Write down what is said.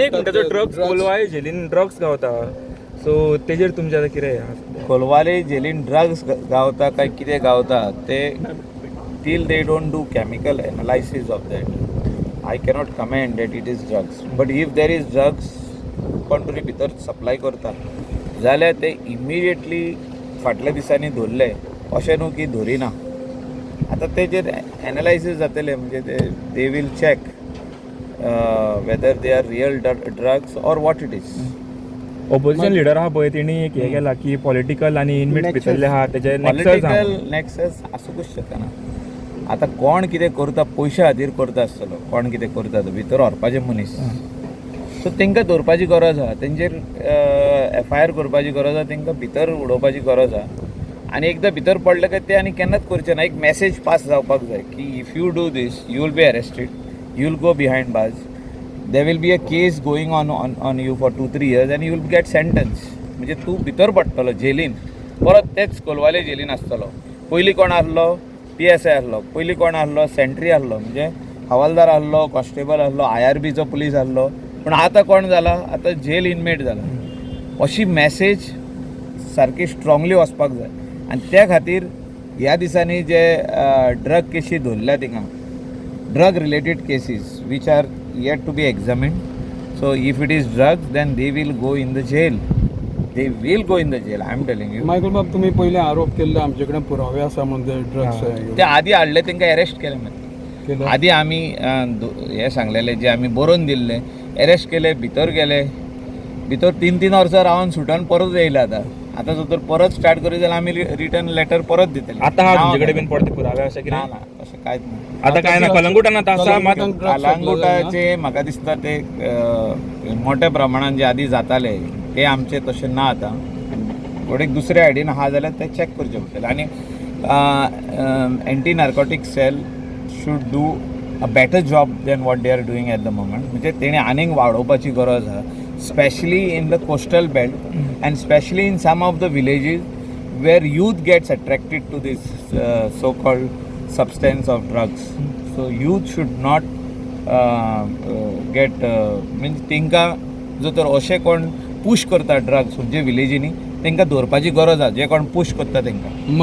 एक म्हणटा drugs Colvale झेलीन drugs गावता सो तेजेर तुमचें आतां कितें कोलवाले जेलीन ड्रग्स गावता काय कितें गावता ते till they don't do chemical analysis of that, I cannot comment that it is drugs. But if there is drugs कोण तरी भितर सप्लाय करता जाल्यार ते इमिडिएटली फाटल्या दिसांनी धरले अशें न्हू की धरिना. आतां तेजेर एनालायसीस जातले म्हणजे they will check whether they are real drugs or what it is. Opposition leader आहा पळय तेणी एक हें केला की पॉलिटिकल आनी इनमेट्स भितरले आहा तेजे पॉलिटिकल नॅक्सस आसूंकूच शकना. आतां कोण कितें करता पयशा खातीर करता आसतलो, कोण कितें करता तो भितर व्हरपाचे मनीस. सो तांकां धरपाची गरज आहा, तेंचेर FIR करपाची गरज आहा, तांकां भितर उडोवपाची गरज आहा. आनी एकदां भितर पडले काय ते आनी केन्नाच करचे ना. एक मॅसेज पास जावपाक जाय की if you do this you will be arrested, you will go behind bars, there will be a case going on you for 2-3 years आनी यू वील गेट सेंटन्स. म्हणजे तूं भितर पडटलो जेलीन, परत तेच कोलवाले जेलीन आसतलो. पयलीं कोण आसलो PSI आसलो, पयलीं कोण आसलो सेंट्री आसलो, म्हणजे हवालदार आसलो, कॉन्स्टेबल आसलो, IRBचो पुलीस आसलो. पूण आतां कोण जाला, आतां जेल इनमेट जाला. अशी मॅसेज सारकी स्ट्रॉंगली वचपाक जाय. आनी त्या खातीर ह्या दिसांनी जे ड्रग केसी धरल्या थिंगा, drug related cases which are yet to be examined. So if it is drugs then they will go in the jail. They will go in the jail. I am telling you. Michael बाब, तुम्ही पहिले आरोप केले आमचे कडेन पुरावे आसा म्हणून ड्रग्स ते आदी हाडले तांकां अरेस्ट केले मागीर. आदी आमी हे सांगलेले जे आमी बरोवन दिल्ले, अरेस्ट केले, भितर गेले, भितर 3-3 वर्सां रावन सुटोन परत येयले. आतां जर तर परत स्टार्ट करीत जाल्यार आमी रिटर्न लेटर परत दितले. आतां हा तुमचे कडेन बीन पडटे पुरावे अशें कितें ना ना तशें कांयच ना. आतां काय ना कलंगुटान आतां आसा मात कलंगुटाचे म्हाका दिसता ते मोठ्या प्रमाणान जे आदी जाताले ते आमचे तशें ना आतां. थोडें दुसऱ्या आयडीन आहा जाल्यार ते चॅक करचे पडटले. आनी anti narcotic cell should do a better job than what they are doing at the moment. म्हणजे तेणी आनीक वाडोवपाची गरज आहा, specially in the coastal belt and specially in some of the villages where youth gets attracted to these so called substance of drugs. So youth should not get means तांकां जर तर अशें कोण पुश करता ड्रग्स म्हणजे विलेजींनी तांकां धरपाची गरज आहा, जे कोण पुश करता तांकां.